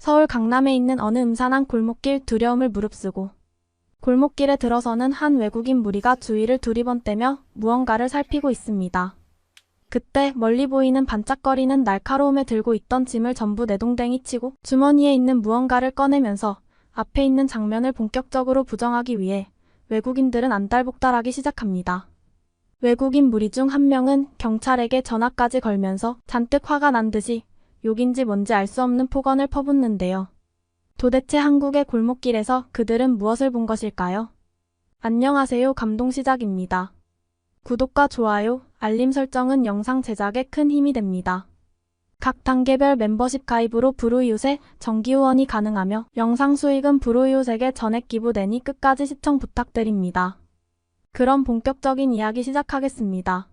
서울 강남에 있는 어느 음산한 골목길 두려움을 무릅쓰고 골목길에 들어서는 한 외국인 무리가 주위를 두리번떼며 무언가를 살피고 있습니다. 그때 멀리 보이는 반짝거리는 날카로움에 들고 있던 짐을 전부 내동댕이 치고 주머니에 있는 무언가를 꺼내면서 앞에 있는 장면을 본격적으로 부정하기 위해 외국인들은 안달복달하기 시작합니다. 외국인 무리 중 한 명은 경찰에게 전화까지 걸면서 잔뜩 화가 난 듯이 욕인지 뭔지 알 수 없는 폭언을 퍼붓는데요. 도대체 한국의 골목길에서 그들은 무엇을 본 것일까요? 안녕하세요. 감동시작입니다. 구독과 좋아요, 알림 설정은 영상 제작에 큰 힘이 됩니다. 각 단계별 멤버십 가입으로 브루이웃에 정기 후원이 가능하며 영상 수익은 브루이웃에게 전액 기부되니 끝까지 시청 부탁드립니다. 그럼 본격적인 이야기 시작하겠습니다.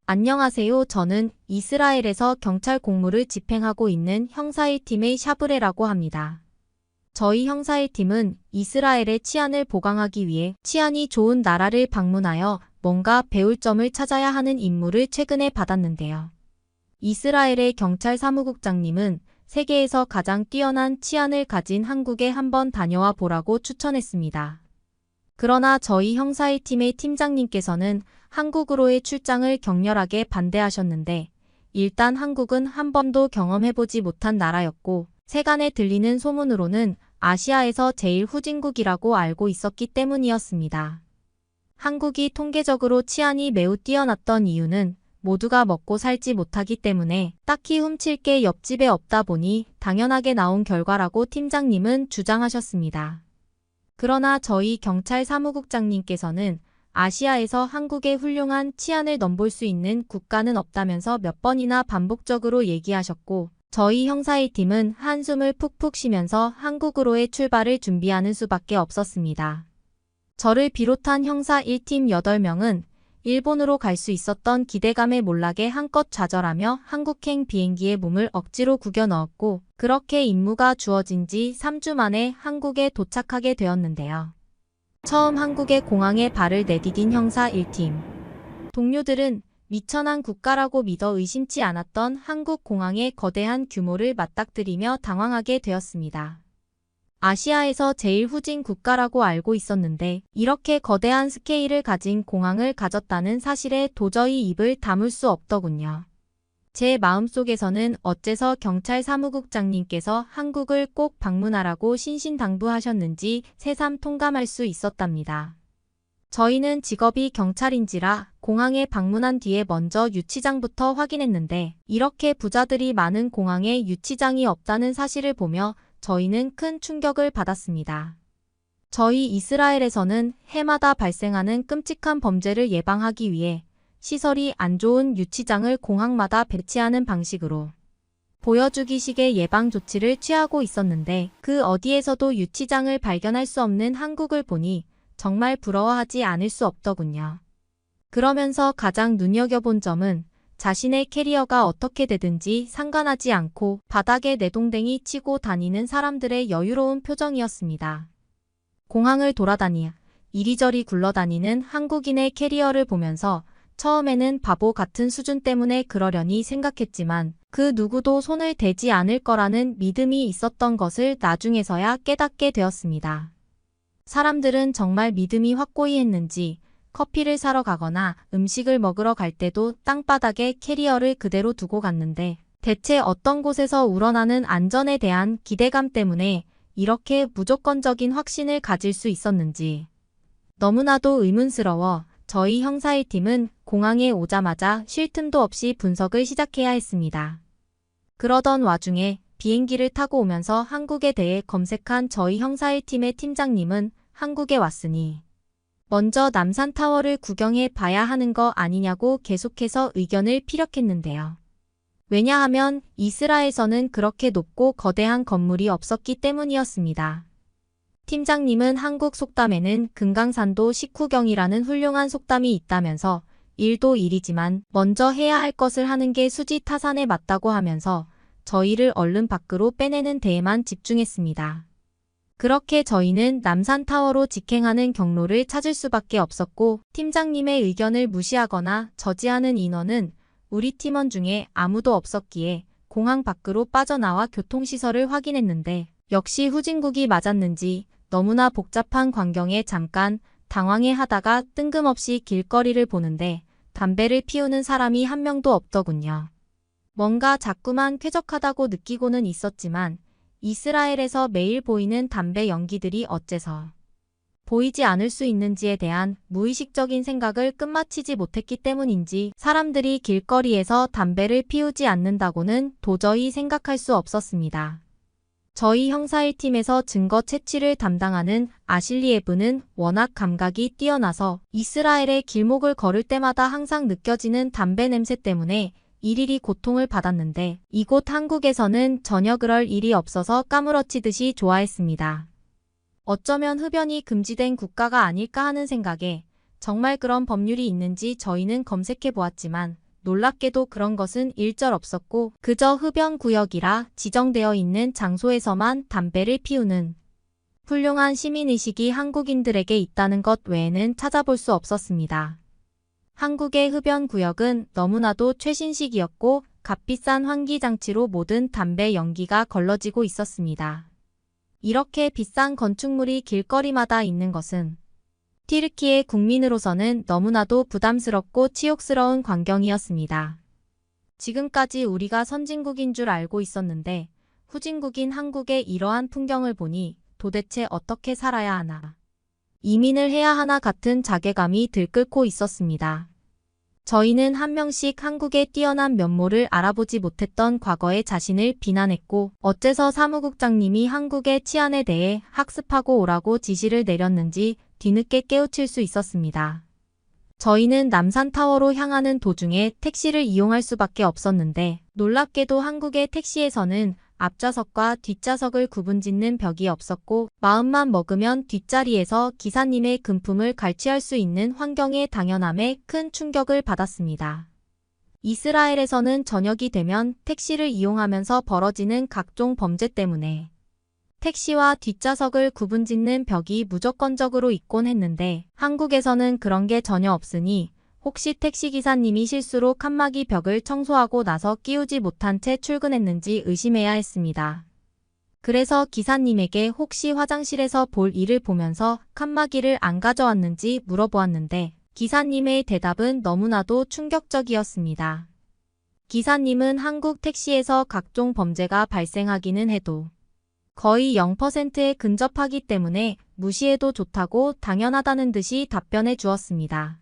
안녕하세요. 저는 이스라엘에서 경찰 공무를 집행하고 있는 형사 1팀의 샤브레라고 합니다. 저희 형사 1팀은 이스라엘의 치안을 보강하기 위해 치안이 좋은 나라를 방문하여 뭔가 배울 점을 찾아야 하는 임무를 최근에 받았는데요. 이스라엘의 경찰 사무국장님은 세계에서 가장 뛰어난 치안을 가진 한국에 한번 다녀와 보라고 추천했습니다. 그러나 저희 형사 1팀의 팀장님께서는 한국으로의 출장을 격렬하게 반대하셨는데 일단 한국은 한 번도 경험해보지 못한 나라였고 세간에 들리는 소문으로는 아시아에서 제일 후진국이라고 알고 있었기 때문이었습니다. 한국이 통계적으로 치안이 매우 뛰어났던 이유는 모두가 먹고 살지 못하기 때문에 딱히 훔칠 게 옆집에 없다 보니 당연하게 나온 결과라고 팀장님은 주장하셨습니다. 그러나 저희 경찰 사무국장님께서는 아시아에서 한국의 훌륭한 치안을 넘볼 수 있는 국가는 없다면서 몇 번이나 반복적으로 얘기하셨고 저희 형사 1팀은 한숨을 푹푹 쉬면서 한국으로의 출발을 준비하는 수밖에 없었습니다. 저를 비롯한 형사 1팀 8명은 일본으로 갈 수 있었던 기대감에 몰락에 한껏 좌절하며 한국행 비행기에 몸을 억지로 구겨 넣었고 그렇게 임무가 주어진 지 3주 만에 한국에 도착하게 되었는데요. 처음 한국의 공항에 발을 내디딘 형사 1팀. 동료들은 미천한 국가라고 믿어 의심치 않았던 한국 공항의 거대한 규모를 맞닥뜨리며 당황하게 되었습니다. 아시아에서 제일 후진 국가라고 알고 있었는데 이렇게 거대한 스케일을 가진 공항을 가졌다는 사실에 도저히 입을 다물 수 없더군요. 제 마음속에서는 어째서 경찰 사무국장님께서 한국을 꼭 방문하라고 신신당부하셨는지 새삼 통감할 수 있었답니다. 저희는 직업이 경찰인지라 공항에 방문한 뒤에 먼저 유치장부터 확인했는데 이렇게 부자들이 많은 공항에 유치장이 없다는 사실을 보며 저희는 큰 충격을 받았습니다. 저희 이스라엘에서는 해마다 발생하는 끔찍한 범죄를 예방하기 위해 시설이 안 좋은 유치장을 공항마다 배치하는 방식으로 보여주기식의 예방 조치를 취하고 있었는데 그 어디에서도 유치장을 발견할 수 없는 한국을 보니 정말 부러워하지 않을 수 없더군요. 그러면서 가장 눈여겨본 점은 자신의 캐리어가 어떻게 되든지 상관하지 않고 바닥에 내동댕이 치고 다니는 사람들의 여유로운 표정이었습니다. 공항을 돌아다니 이리저리 굴러다니는 한국인의 캐리어를 보면서 처음에는 바보 같은 수준 때문에 그러려니 생각했지만 그 누구도 손을 대지 않을 거라는 믿음이 있었던 것을 나중에서야 깨닫게 되었습니다. 사람들은 정말 믿음이 확고히 했는지 커피를 사러 가거나 음식을 먹으러 갈 때도 땅바닥에 캐리어를 그대로 두고 갔는데 대체 어떤 곳에서 우러나는 안전에 대한 기대감 때문에 이렇게 무조건적인 확신을 가질 수 있었는지 너무나도 의문스러워 저희 형사 1팀은 공항에 오자마자 쉴 틈도 없이 분석을 시작해야 했습니다. 그러던 와중에 비행기를 타고 오면서 한국에 대해 검색한 저희 형사 1팀의 팀장님은 한국에 왔으니 먼저 남산타워를 구경해 봐야 하는 거 아니냐고 계속해서 의견을 피력했는데요. 왜냐하면 이스라엘에서는 그렇게 높고 거대한 건물이 없었기 때문이었습니다. 팀장님은 한국 속담에는 금강산도 식후경이라는 훌륭한 속담이 있다면서 일도 일이지만 먼저 해야 할 것을 하는 게 수지타산에 맞다고 하면서 저희를 얼른 밖으로 빼내는 데에만 집중했습니다. 그렇게 저희는 남산타워로 직행하는 경로를 찾을 수밖에 없었고 팀장님의 의견을 무시하거나 저지하는 인원은 우리 팀원 중에 아무도 없었기에 공항 밖으로 빠져나와 교통시설을 확인했는데 역시 후진국이 맞았는지 너무나 복잡한 광경에 잠깐 당황해 하다가 뜬금없이 길거리를 보는데 담배를 피우는 사람이 한 명도 없더군요. 뭔가 자꾸만 쾌적하다고 느끼고는 있었지만 이스라엘에서 매일 보이는 담배 연기들이 어째서 보이지 않을 수 있는지에 대한 무의식적인 생각을 끝마치지 못했기 때문인지 사람들이 길거리에서 담배를 피우지 않는다고는 도저히 생각할 수 없었습니다. 저희 형사 1팀에서 증거 채취를 담당하는 아실리에브는 워낙 감각이 뛰어나서 이스라엘의 길목을 걸을 때마다 항상 느껴지는 담배 냄새 때문에 일일이 고통을 받았는데 이곳 한국에서는 전혀 그럴 일이 없어서 까무러치듯이 좋아했습니다. 어쩌면 흡연이 금지된 국가가 아닐까 하는 생각에 정말 그런 법률이 있는지 저희는 검색해 보았지만 놀랍게도 그런 것은 일절 없었고 그저 흡연 구역이라 지정되어 있는 장소에서만 담배를 피우는 훌륭한 시민의식이 한국인들에게 있다는 것 외에는 찾아볼 수 없었습니다. 한국의 흡연 구역은 너무나도 최신식이었고 값비싼 환기장치로 모든 담배 연기가 걸러지고 있었습니다. 이렇게 비싼 건축물이 길거리마다 있는 것은 튀르키예 국민으로서는 너무나도 부담스럽고 치욕스러운 광경이었습니다. 지금까지 우리가 선진국인 줄 알고 있었는데 후진국인 한국의 이러한 풍경을 보니 도대체 어떻게 살아야 하나, 이민을 해야 하나 같은 자괴감이 들끓고 있었습니다. 저희는 한 명씩 한국의 뛰어난 면모를 알아보지 못했던 과거의 자신을 비난했고 어째서 사무국장님이 한국의 치안에 대해 학습하고 오라고 지시를 내렸는지 뒤늦게 깨우칠 수 있었습니다. 저희는 남산타워로 향하는 도중에 택시를 이용할 수밖에 없었는데 놀랍게도 한국의 택시에서는 앞좌석과 뒷좌석을 구분짓는 벽이 없었고 마음만 먹으면 뒷자리에서 기사님의 금품을 갈취할 수 있는 환경의 당연함에 큰 충격을 받았습니다. 이스라엘에서는 저녁이 되면 택시를 이용하면서 벌어지는 각종 범죄 때문에 택시와 뒷좌석을 구분짓는 벽이 무조건적으로 있곤 했는데 한국에서는 그런 게 전혀 없으니 혹시 택시기사님이 실수로 칸막이 벽을 청소하고 나서 끼우지 못한 채 출근했는지 의심해야 했습니다. 그래서 기사님에게 혹시 화장실에서 볼 일을 보면서 칸막이를 안 가져왔는지 물어보았는데 기사님의 대답은 너무나도 충격적이었습니다. 기사님은 한국 택시에서 각종 범죄가 발생하기는 해도 거의 0%에 근접하기 때문에 무시해도 좋다고 당연하다는 듯이 답변해 주었습니다.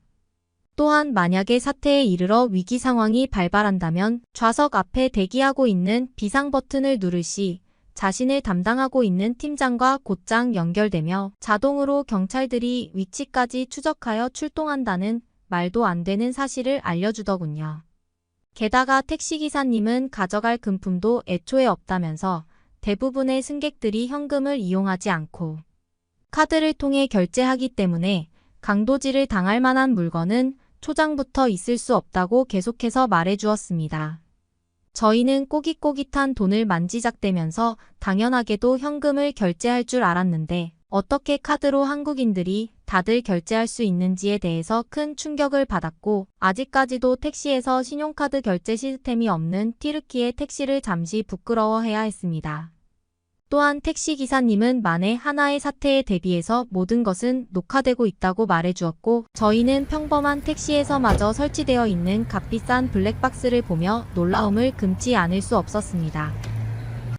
또한 만약에 사태에 이르러 위기 상황이 발발한다면 좌석 앞에 대기하고 있는 비상 버튼을 누를 시 자신을 담당하고 있는 팀장과 곧장 연결되며 자동으로 경찰들이 위치까지 추적하여 출동한다는 말도 안 되는 사실을 알려주더군요. 게다가 택시기사님은 가져갈 금품도 애초에 없다면서 대부분의 승객들이 현금을 이용하지 않고 카드를 통해 결제하기 때문에 강도질을 당할 만한 물건은 초장부터 있을 수 없다고 계속해서 말해주었습니다. 저희는 꼬깃꼬깃한 돈을 만지작대면서 당연하게도 현금을 결제할 줄 알았는데 어떻게 카드로 한국인들이 다들 결제할 수 있는지에 대해서 큰 충격을 받았고 아직까지도 택시에서 신용카드 결제 시스템이 없는 튀르키예 택시를 잠시 부끄러워해야 했습니다. 또한 택시기사님은 만에 하나의 사태에 대비해서 모든 것은 녹화되고 있다고 말해주었고 저희는 평범한 택시에서마저 설치되어 있는 값비싼 블랙박스를 보며 놀라움을 금치 않을 수 없었습니다.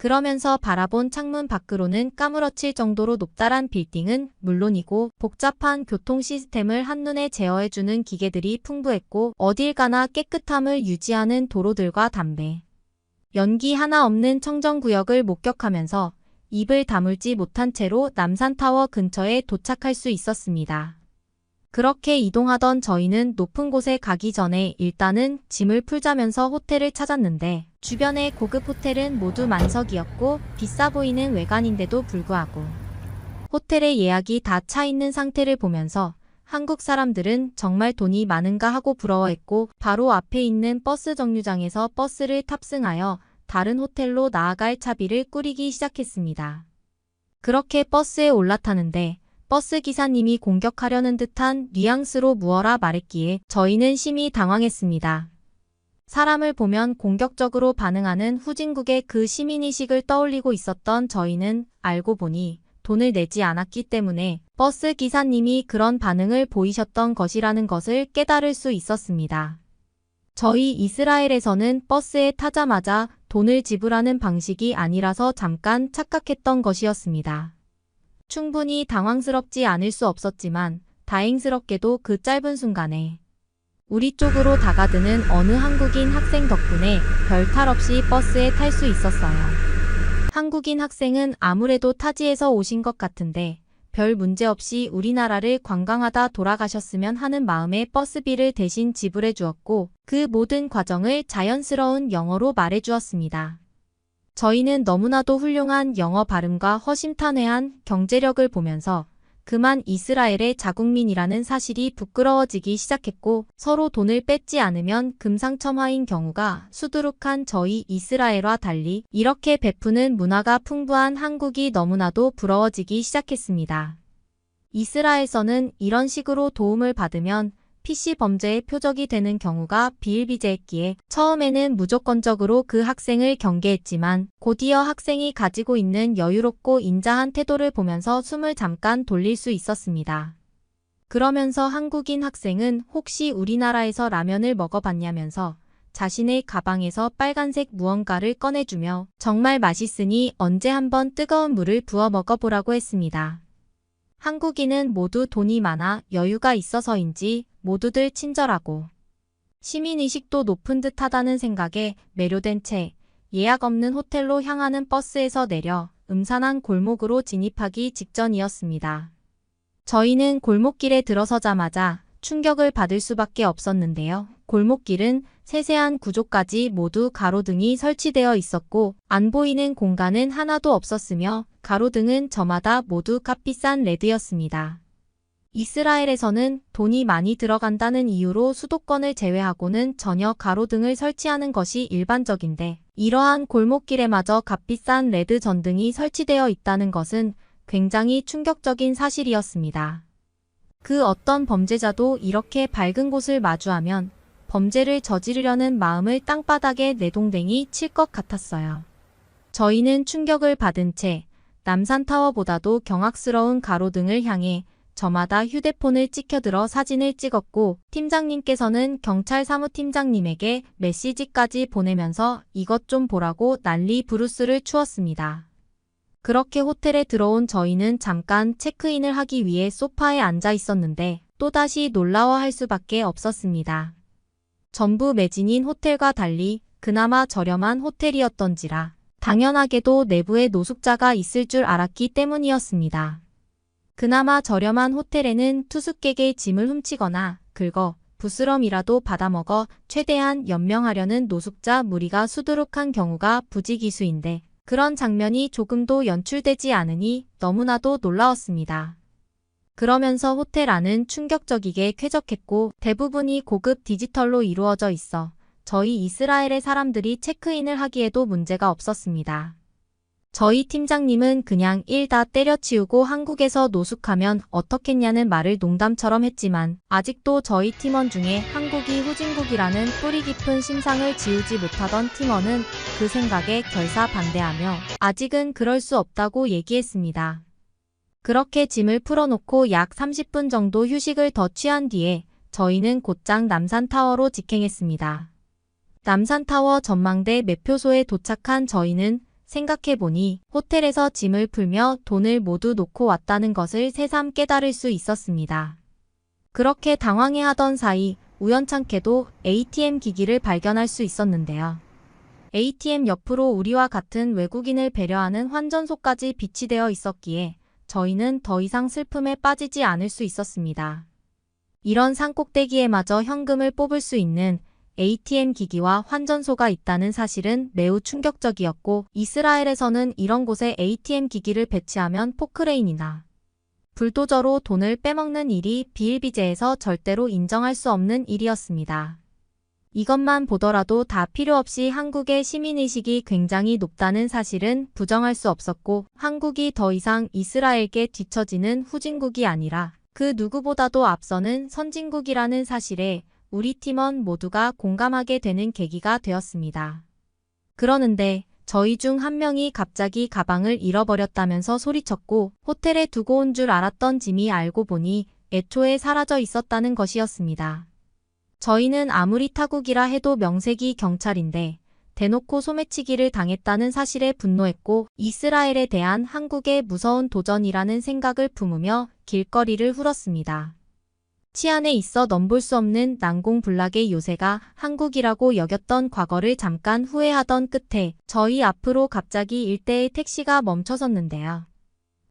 그러면서 바라본 창문 밖으로는 까무러칠 정도로 높다란 빌딩은 물론이고 복잡한 교통 시스템을 한눈에 제어해주는 기계들이 풍부했고 어딜 가나 깨끗함을 유지하는 도로들과 담배 연기 하나 없는 청정구역을 목격하면서 입을 다물지 못한 채로 남산타워 근처에 도착할 수 있었습니다. 그렇게 이동하던 저희는 높은 곳에 가기 전에 일단은 짐을 풀자면서 호텔을 찾았는데 주변의 고급 호텔은 모두 만석이었고 비싸 보이는 외관인데도 불구하고 호텔의 예약이 다 차 있는 상태를 보면서 한국 사람들은 정말 돈이 많은가 하고 부러워했고 바로 앞에 있는 버스 정류장에서 버스를 탑승하여 다른 호텔로 나아갈 차비를 꾸리기 시작했습니다. 그렇게 버스에 올라타는데 버스 기사님이 공격하려는 듯한 뉘앙스로 무어라 말했기에 저희는 심히 당황했습니다. 사람을 보면 공격적으로 반응하는 후진국의 그 시민의식을 떠올리고 있었던 저희는 알고 보니 돈을 내지 않았기 때문에 버스 기사님이 그런 반응을 보이셨던 것이라는 것을 깨달을 수 있었습니다. 저희 이스라엘에서는 버스에 타자마자 돈을 지불하는 방식이 아니라서 잠깐 착각했던 것이었습니다. 충분히 당황스럽지 않을 수 없었지만 다행스럽게도 그 짧은 순간에 우리 쪽으로 다가드는 어느 한국인 학생 덕분에 별 탈 없이 버스에 탈 수 있었어요. 한국인 학생은 아무래도 타지에서 오신 것 같은데 별 문제 없이 우리나라를 관광하다 돌아가셨으면 하는 마음에 버스비를 대신 지불해 주었고 그 모든 과정을 자연스러운 영어로 말해 주었습니다. 저희는 너무나도 훌륭한 영어 발음과 허심탄회한 경제력을 보면서 그만 이스라엘의 자국민이라는 사실이 부끄러워지기 시작했고 서로 돈을 뺏지 않으면 금상첨화인 경우가 수두룩한 저희 이스라엘과 달리 이렇게 베푸는 문화가 풍부한 한국이 너무나도 부러워지기 시작했습니다. 이스라엘에서는 이런 식으로 도움을 받으면 PC 범죄의 표적이 되는 경우가 비일비재했기에 처음에는 무조건적으로 그 학생을 경계했지만 곧이어 학생이 가지고 있는 여유롭고 인자한 태도를 보면서 숨을 잠깐 돌릴 수 있었습니다. 그러면서 한국인 학생은 혹시 우리나라에서 라면을 먹어봤냐면서 자신의 가방에서 빨간색 무언가를 꺼내주며 정말 맛있으니 언제 한번 뜨거운 물을 부어 먹어보라고 했습니다. 한국인은 모두 돈이 많아 여유가 있어서인지 모두들 친절하고 시민의식도 높은 듯하다는 생각에 매료된 채 예약 없는 호텔로 향하는 버스에서 내려 음산한 골목으로 진입하기 직전이었습니다. 저희는 골목길에 들어서자마자 충격을 받을 수밖에 없었는데요. 골목길은 세세한 구조까지 모두 가로등이 설치되어 있었고 안 보이는 공간은 하나도 없었으며 가로등은 저마다 모두 값비싼 레드였습니다. 이스라엘에서는 돈이 많이 들어간다는 이유로 수도권을 제외하고는 전혀 가로등을 설치하는 것이 일반적인데 이러한 골목길에마저 값비싼 레드 전등이 설치되어 있다는 것은 굉장히 충격적인 사실이었습니다. 그 어떤 범죄자도 이렇게 밝은 곳을 마주하면 범죄를 저지르려는 마음을 땅바닥에 내동댕이 칠 것 같았어요. 저희는 충격을 받은 채 남산타워보다도 경악스러운 가로등을 향해 저마다 휴대폰을 찍혀들어 사진을 찍었고 팀장님께서는 경찰 사무팀장님에게 메시지까지 보내면서 이것 좀 보라고 난리 부르스를 추었습니다. 그렇게 호텔에 들어온 저희는 잠깐 체크인을 하기 위해 소파에 앉아 있었는데 또다시 놀라워할 수밖에 없었습니다. 전부 매진인 호텔과 달리 그나마 저렴한 호텔이었던지라 당연하게도 내부에 노숙자가 있을 줄 알았기 때문이었습니다. 그나마 저렴한 호텔에는 투숙객의 짐을 훔치거나 긁어 부스럼이라도 받아먹어 최대한 연명하려는 노숙자 무리가 수두룩한 경우가 부지기수인데 그런 장면이 조금도 연출되지 않으니 너무나도 놀라웠습니다. 그러면서 호텔 안은 충격적이게 쾌적했고 대부분이 고급 디지털로 이루어져 있어 저희 이스라엘의 사람들이 체크인을 하기에도 문제가 없었습니다. 저희 팀장님은 그냥 일 다 때려치우고 한국에서 노숙하면 어떻겠냐는 말을 농담처럼 했지만 아직도 저희 팀원 중에 한국이 후진국이라는 뿌리 깊은 심상을 지우지 못하던 팀원은 그 생각에 결사 반대하며 아직은 그럴 수 없다고 얘기했습니다. 그렇게 짐을 풀어놓고 약 30분 정도 휴식을 더 취한 뒤에 저희는 곧장 남산타워로 직행했습니다. 남산타워 전망대 매표소에 도착한 저희는 생각해보니 호텔에서 짐을 풀며 돈을 모두 놓고 왔다는 것을 새삼 깨달을 수 있었습니다. 그렇게 당황해하던 사이 우연찮게도 ATM 기기를 발견할 수 있었는데요. ATM 옆으로 우리와 같은 외국인을 배려하는 환전소까지 비치되어 있었기에 저희는 더 이상 슬픔에 빠지지 않을 수 있었습니다. 이런 산꼭대기에마저 현금을 뽑을 수 있는 ATM 기기와 환전소가 있다는 사실은 매우 충격적이었고 이스라엘에서는 이런 곳에 ATM 기기를 배치하면 포크레인이나 불도저로 돈을 빼먹는 일이 비일비재해서 절대로 인정할 수 없는 일이었습니다. 이것만 보더라도 다 필요 없이 한국의 시민의식이 굉장히 높다는 사실은 부정할 수 없었고 한국이 더 이상 이스라엘께 뒤처지는 후진국이 아니라 그 누구보다도 앞서는 선진국이라는 사실에 우리 팀원 모두가 공감하게 되는 계기가 되었습니다. 그러는데 저희 중 한 명이 갑자기 가방을 잃어버렸다면서 소리쳤고 호텔에 두고 온 줄 알았던 짐이 알고 보니 애초에 사라져 있었다는 것이었습니다. 저희는 아무리 타국이라 해도 명색이 경찰인데 대놓고 소매치기를 당했다는 사실에 분노했고 이스라엘에 대한 한국의 무서운 도전이라는 생각을 품으며 길거리를 hul었습니다. 치안에 있어 넘볼 수 없는 난공불락의 요새가 한국이라고 여겼던 과거를 잠깐 후회하던 끝에 저희 앞으로 갑자기 일대의 택시가 멈춰섰는데요.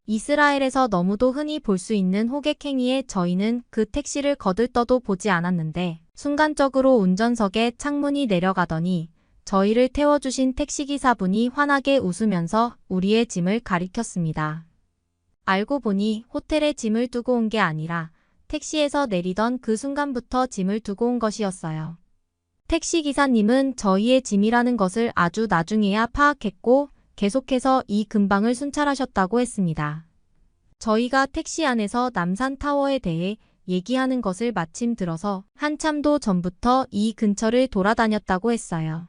이스라엘에서 너무도 흔히 볼 수 있는 호객행위에 저희는 그 택시를 거들떠도 보지 않았는데 순간적으로 운전석에 창문이 내려가더니 저희를 태워주신 택시기사분이 환하게 웃으면서 우리의 짐을 가리켰습니다. 알고 보니 호텔에 짐을 두고 온 게 아니라 택시에서 내리던 그 순간부터 짐을 두고 온 것이었어요. 택시기사님은 저희의 짐이라는 것을 아주 나중에야 파악했고 계속해서 이 근방을 순찰하셨다고 했습니다. 저희가 택시 안에서 남산타워에 대해 얘기하는 것을 마침 들어서 한참도 전부터 이 근처를 돌아다녔다고 했어요.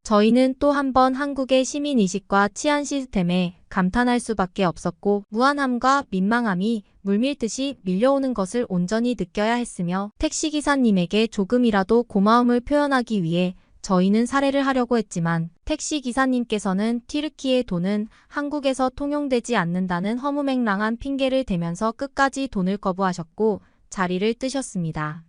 저희는 또 한 번 한국의 시민의식과 치안 시스템에 감탄할 수밖에 없었고 무한함과 민망함이 물밀듯이 밀려오는 것을 온전히 느껴야 했으며 택시기사님에게 조금이라도 고마움을 표현하기 위해 저희는 살해를 하려고 했지만 택시기사님께서는 튀르키예 돈은 한국에서 통용되지 않는다는 허무맹랑한 핑계를 대면서 끝까지 돈을 거부하셨고 자리를 뜨셨습니다.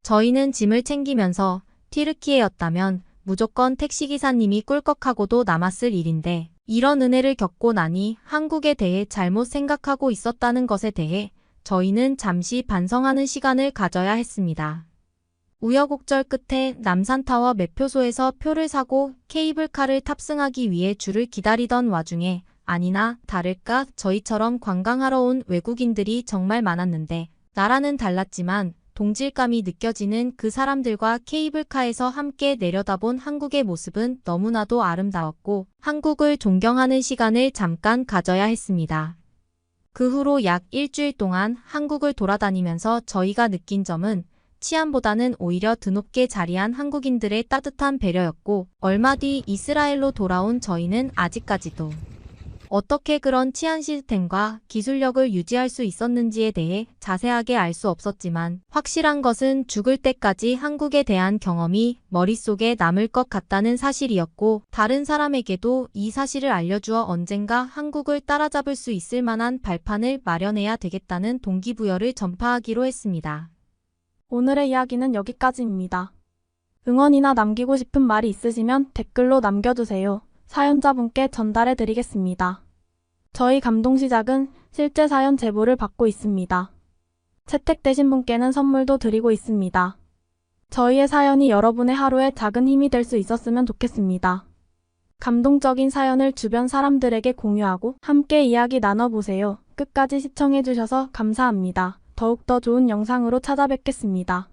저희는 짐을 챙기면서 튀르키예였다면 무조건 택시기사님이 꿀꺽하고도 남았을 일인데 이런 은혜를 겪고 나니 한국에 대해 잘못 생각하고 있었다는 것에 대해 저희는 잠시 반성하는 시간을 가져야 했습니다. 우여곡절 끝에 남산타워 매표소에서 표를 사고 케이블카를 탑승하기 위해 줄을 기다리던 와중에 아니나 다를까 저희처럼 관광하러 온 외국인들이 정말 많았는데 나라는 달랐지만 동질감이 느껴지는 그 사람들과 케이블카에서 함께 내려다본 한국의 모습은 너무나도 아름다웠고 한국을 존경하는 시간을 잠깐 가져야 했습니다. 그 후로 약 일주일 동안 한국을 돌아다니면서 저희가 느낀 점은 치안보다는 오히려 드높게 자리한 한국인들의 따뜻한 배려였고 얼마 뒤 이스라엘로 돌아온 저희는 아직까지도 어떻게 그런 치안 시스템과 기술력을 유지할 수 있었는지에 대해 자세하게 알 수 없었지만 확실한 것은 죽을 때까지 한국에 대한 경험이 머릿속에 남을 것 같다는 사실이었고 다른 사람에게도 이 사실을 알려주어 언젠가 한국을 따라잡을 수 있을 만한 발판을 마련해야 되겠다는 동기부여를 전파하기로 했습니다. 오늘의 이야기는 여기까지입니다. 응원이나 남기고 싶은 말이 있으시면 댓글로 남겨주세요. 사연자분께 전달해 드리겠습니다. 저희 감동시작은 실제 사연 제보를 받고 있습니다. 채택되신 분께는 선물도 드리고 있습니다. 저희의 사연이 여러분의 하루에 작은 힘이 될 수 있었으면 좋겠습니다. 감동적인 사연을 주변 사람들에게 공유하고 함께 이야기 나눠보세요. 끝까지 시청해주셔서 감사합니다. 더욱더 좋은 영상으로 찾아뵙겠습니다.